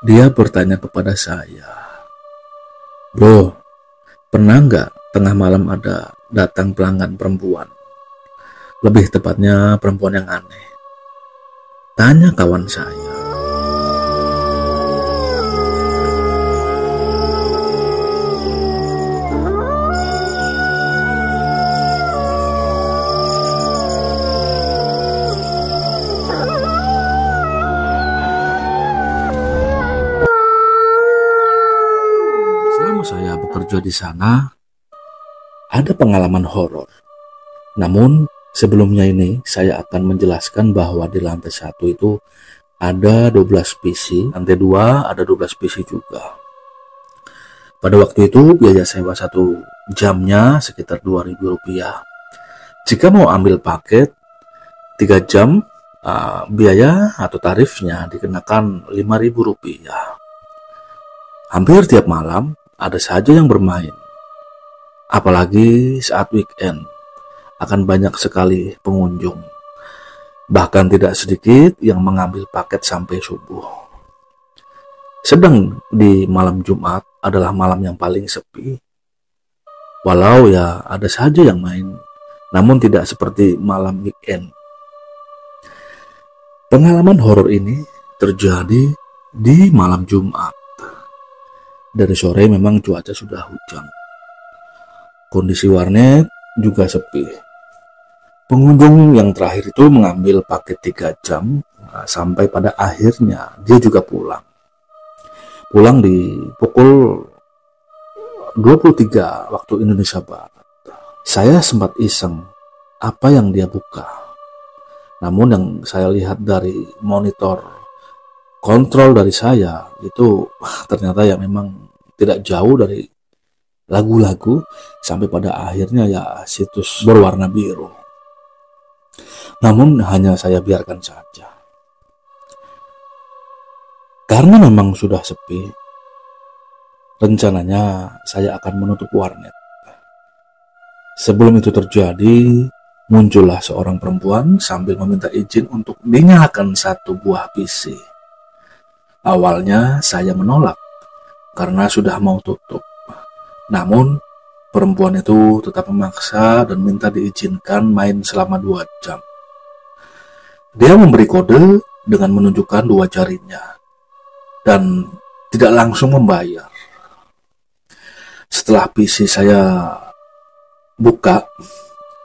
Dia bertanya kepada saya, "Bro, pernah nggak tengah malam ada datang pelanggan perempuan? Lebih tepatnya perempuan yang aneh," tanya kawan saya. Selama saya bekerja di sana, ada pengalaman horor. Namun, sebelumnya ini saya akan menjelaskan bahwa di lantai 1 itu ada 12 PC, lantai 2 ada 12 PC juga. Pada waktu itu biaya sewa 1 jamnya sekitar Rp2.000. Jika mau ambil paket 3 jam, biaya atau tarifnya dikenakan Rp5.000. Hampir tiap malam ada saja yang bermain. Apalagi saat weekend, akan banyak sekali pengunjung. Bahkan tidak sedikit yang mengambil paket sampai subuh. Sedang di malam Jumat adalah malam yang paling sepi. Walau ya ada saja yang main, namun tidak seperti malam weekend. Pengalaman horor ini terjadi di malam Jumat. Dari sore memang cuaca sudah hujan. Kondisi warnet juga sepi. Pengunjung yang terakhir itu mengambil paket 3 jam, sampai pada akhirnya dia juga pulang. Pulang di pukul 23 waktu Indonesia Barat. Saya sempat iseng apa yang dia buka. Namun yang saya lihat dari monitor kontrol dari saya itu ternyata ya memang tidak jauh dari lagu-lagu sampai pada akhirnya ya situs berwarna biru. Namun hanya saya biarkan saja. Karena memang sudah sepi, rencananya saya akan menutup warnet. Sebelum itu terjadi, muncullah seorang perempuan sambil meminta izin untuk dinyalakan 1 buah PC. Awalnya saya menolak karena sudah mau tutup. Namun perempuan itu tetap memaksa dan minta diizinkan main selama 2 jam. Dia memberi kode dengan menunjukkan 2 jarinya dan tidak langsung membayar. Setelah PC saya buka,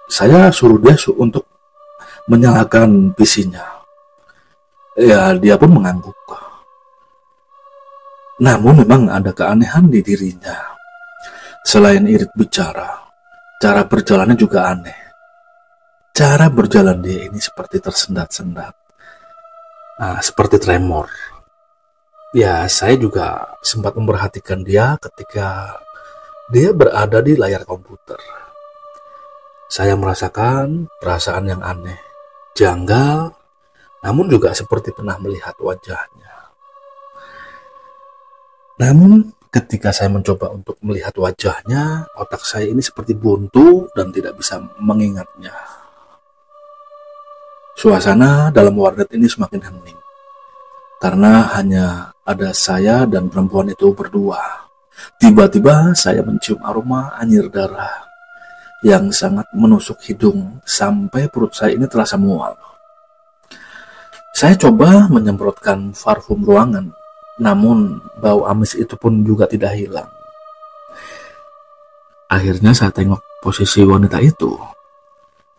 saya suruh dia untuk menyalakan PC-nya. Ya, dia pun mengangguk. Namun memang ada keanehan di dirinya. Selain irit bicara, cara berjalannya juga aneh. Cara berjalan dia ini seperti tersendat-sendat. Seperti tremor. Ya, saya juga sempat memperhatikan dia ketika dia berada di layar komputer. Saya merasakan perasaan yang aneh, janggal, namun juga seperti pernah melihat wajahnya. Namun ketika saya mencoba untuk melihat wajahnya, otak saya ini seperti buntu dan tidak bisa mengingatnya. Suasana dalam warnet ini semakin hening, karena hanya ada saya dan perempuan itu berdua. Tiba-tiba saya mencium aroma anyir darah yang sangat menusuk hidung sampai perut saya ini terasa mual. Saya coba menyemprotkan parfum ruangan, namun bau amis itu pun juga tidak hilang. Akhirnya saya tengok posisi wanita itu.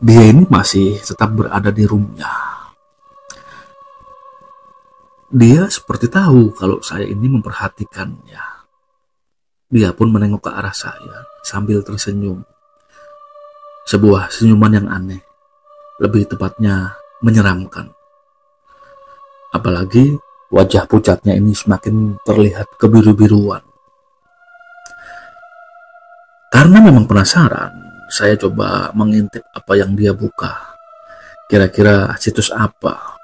Dia ini masih tetap berada di roomnya. Dia seperti tahu kalau saya ini memperhatikannya. Dia pun menengok ke arah saya sambil tersenyum. Sebuah senyuman yang aneh, lebih tepatnya menyeramkan. Apalagi wajah pucatnya ini semakin terlihat kebiru-biruan. Karena memang penasaran, saya coba mengintip apa yang dia buka. Kira-kira situs apa?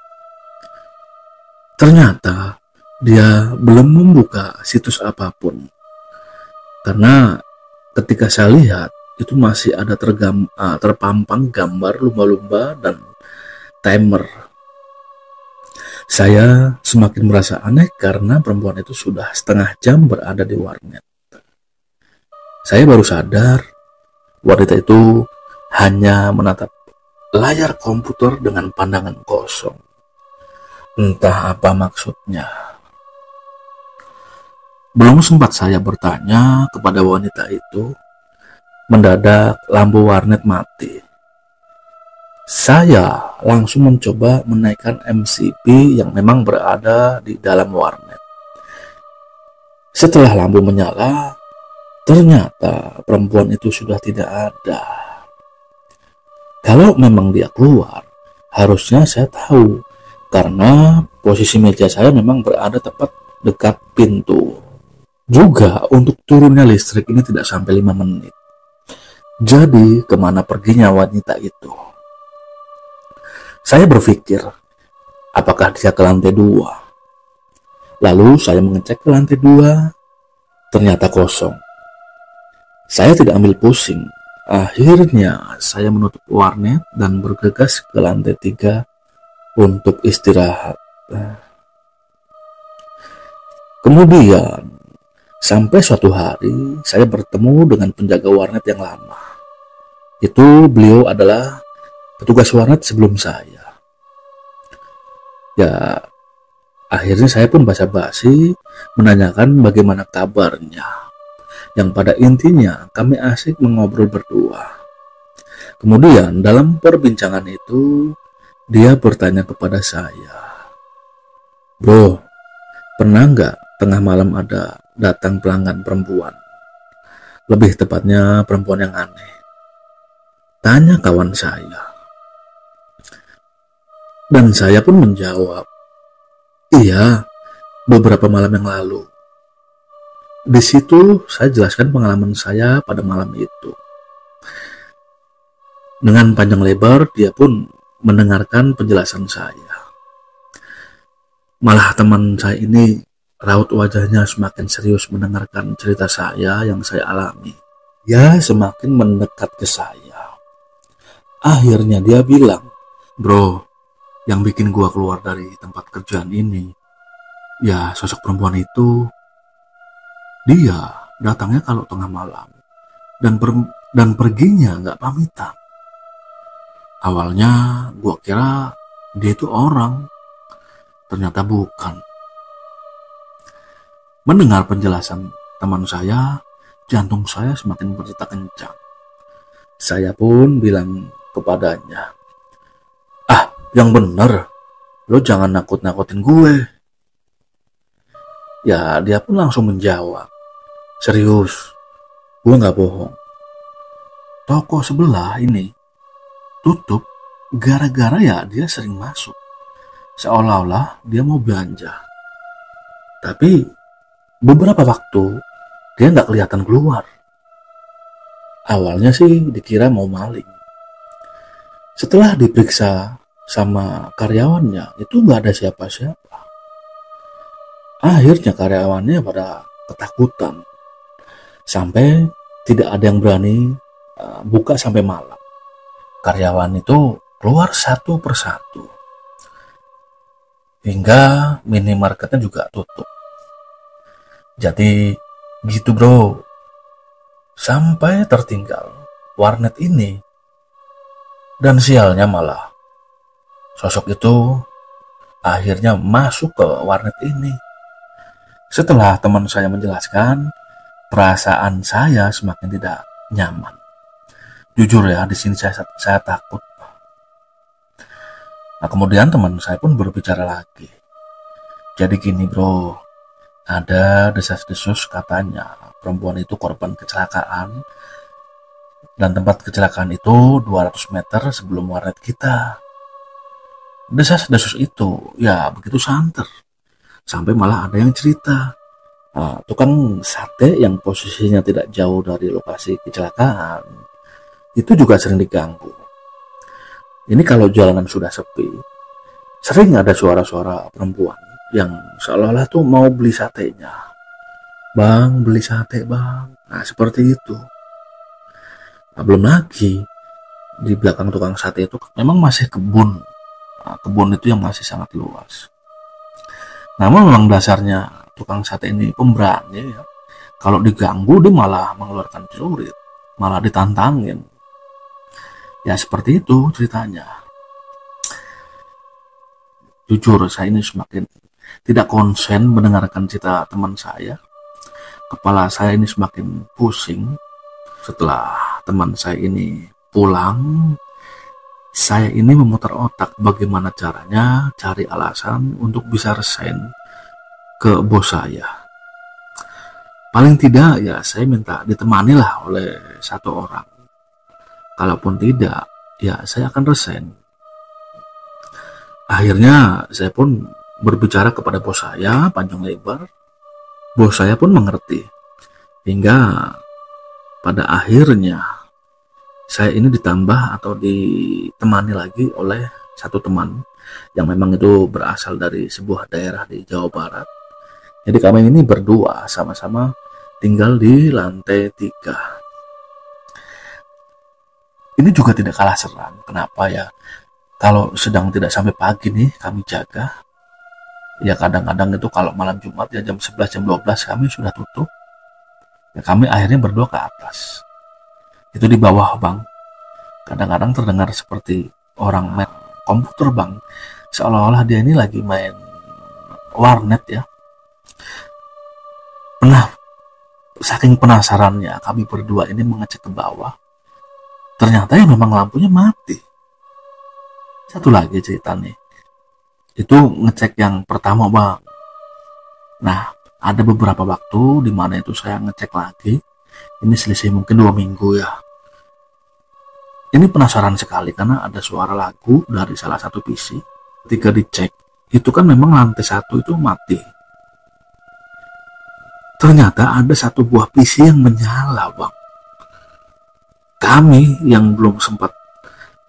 Ternyata dia belum membuka situs apapun. Karena ketika saya lihat, itu masih ada terpampang gambar lumba-lumba dan timer. Saya semakin merasa aneh karena perempuan itu sudah setengah jam berada di warnet. Saya baru sadar wanita itu hanya menatap layar komputer dengan pandangan kosong. Entah apa maksudnya. Belum sempat saya bertanya kepada wanita itu, mendadak lampu warnet mati. Saya langsung mencoba menaikkan MCP yang memang berada di dalam warnet. Setelah lampu menyala, ternyata perempuan itu sudah tidak ada. Kalau memang dia keluar, harusnya saya tahu, karena posisi meja saya memang berada tepat dekat pintu. Juga untuk turunnya listrik ini tidak sampai 5 menit. Jadi kemana perginya wanita itu? Saya berpikir, apakah dia ke lantai 2? Lalu saya mengecek ke lantai 2, ternyata kosong. Saya tidak ambil pusing. Akhirnya saya menutup warnet dan bergegas ke lantai 3 untuk istirahat. Kemudian, sampai suatu hari saya bertemu dengan penjaga warnet yang lama. Itu beliau adalah petugas warnet sebelum saya. Ya, akhirnya saya pun basa-basi menanyakan bagaimana kabarnya. Yang pada intinya kami asik mengobrol berdua. Kemudian dalam perbincangan itu dia bertanya kepada saya, "Bro, pernah nggak tengah malam ada datang pelanggan perempuan? Lebih tepatnya perempuan yang aneh," tanya kawan saya. Dan saya pun menjawab, "Iya, beberapa malam yang lalu." Di situ saya jelaskan pengalaman saya pada malam itu. Dengan panjang lebar dia pun mendengarkan penjelasan saya. Malah teman saya ini raut wajahnya semakin serius mendengarkan cerita saya yang saya alami. Ya, semakin mendekat ke saya. Akhirnya dia bilang, "Bro, yang bikin gua keluar dari tempat kerjaan ini, ya sosok perempuan itu. Dia datangnya kalau tengah malam dan perginya nggak pamitan. Awalnya gua kira dia itu orang, ternyata bukan." Mendengar penjelasan teman saya, jantung saya semakin berdetak kencang. Saya pun bilang kepadanya, "Ah, yang bener, lo jangan nakut-nakutin gue." Ya, dia pun langsung menjawab, "Serius, gue gak bohong. Toko sebelah ini tutup gara-gara ya dia sering masuk. Seolah-olah dia mau belanja. Tapi beberapa waktu dia gak kelihatan keluar. Awalnya sih dikira mau maling. Setelah diperiksa sama karyawannya, itu gak ada siapa-siapa. Akhirnya karyawannya pada ketakutan. Sampai tidak ada yang berani buka sampai malam. Karyawan itu keluar satu persatu. Hingga minimarketnya juga tutup. Jadi gitu bro. Sampai tertinggal warnet ini. Dan sialnya malah sosok itu akhirnya masuk ke warnet ini. Setelah teman saya menjelaskan, perasaan saya semakin tidak nyaman. Jujur ya, di sini saya takut. Nah, kemudian teman saya pun berbicara lagi. Jadi gini bro, ada desas-desus katanya perempuan itu korban kecelakaan. Dan tempat kecelakaan itu 200 meter sebelum warnet kita. Desas-desus itu ya begitu santer. Sampai malah ada yang cerita, tukang sate yang posisinya tidak jauh dari lokasi kecelakaan itu juga sering diganggu. Ini kalau jalanan sudah sepi, sering ada suara-suara perempuan yang seolah-olah tuh mau beli satenya. "Bang, beli sate bang." Nah seperti itu. Nah, belum lagi di belakang tukang sate itu memang masih kebun. Nah, kebun itu yang masih sangat luas. Namun memang dasarnya tukang sate ini pemberani ya. Kalau diganggu dia malah mengeluarkan celurit, malah ditantangin. Ya seperti itu ceritanya. Jujur saya ini semakin tidak konsen mendengarkan cerita teman saya. Kepala saya ini semakin pusing. Setelah teman saya ini pulang, saya ini memutar otak bagaimana caranya cari alasan untuk bisa resign ke bos saya. Paling tidak ya saya minta ditemani lah oleh satu orang. Kalaupun tidak, ya saya akan resign. Akhirnya saya pun berbicara kepada bos saya panjang lebar. Bos saya pun mengerti. Hingga pada akhirnya saya ini ditambah atau ditemani lagi oleh satu teman yang memang itu berasal dari sebuah daerah di Jawa Barat. Jadi kami ini berdua sama-sama tinggal di lantai 3. Ini juga tidak kalah seram. Kenapa ya? Kalau sedang tidak sampai pagi nih kami jaga. Ya kadang-kadang itu kalau malam Jumat ya jam 11 jam 12 kami sudah tutup. Ya kami akhirnya berdua ke atas. Itu di bawah bang. Kadang-kadang terdengar seperti orang main komputer bang. Seolah-olah dia ini lagi main warnet ya. Saking penasarannya kami berdua ini mengecek ke bawah. Ternyata ya memang lampunya mati. Satu lagi cerita nih. Itu ngecek yang pertama bang. Nah ada beberapa waktu di mana itu saya ngecek lagi. Ini selisih mungkin 2 minggu ya. Ini penasaran sekali karena ada suara lagu dari salah satu PC. Ketika dicek itu kan memang lantai 1 itu mati. Ternyata ada satu buah PC yang menyala bang. Kami yang belum sempat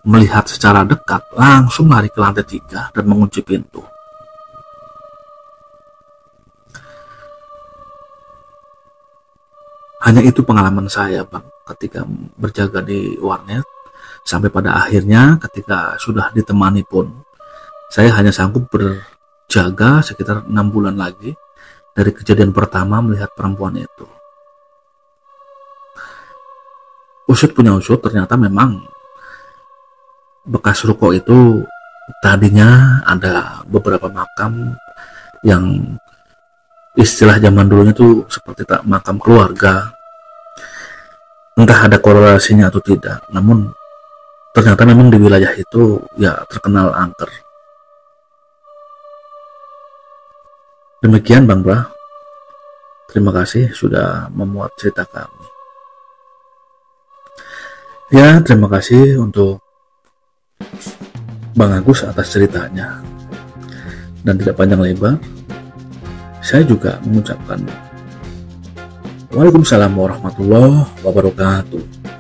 melihat secara dekat langsung lari ke lantai 3 dan mengunci pintu. Hanya itu pengalaman saya bang ketika berjaga di warnet. Sampai pada akhirnya ketika sudah ditemani pun saya hanya sanggup berjaga sekitar 6 bulan lagi dari kejadian pertama melihat perempuan itu. Usut punya usut, ternyata memang bekas ruko itu tadinya ada beberapa makam yang istilah zaman dulunya tuh seperti tak makam keluarga. Entah ada korelasinya atau tidak, namun ternyata memang di wilayah itu ya terkenal angker. Demikian Bang Bra. Terima kasih sudah memuat cerita kami. Ya, terima kasih untuk Bang Agus atas ceritanya. Dan tidak panjang lebar, saya juga mengucapkan Waalaikumsalam warahmatullahi wabarakatuh.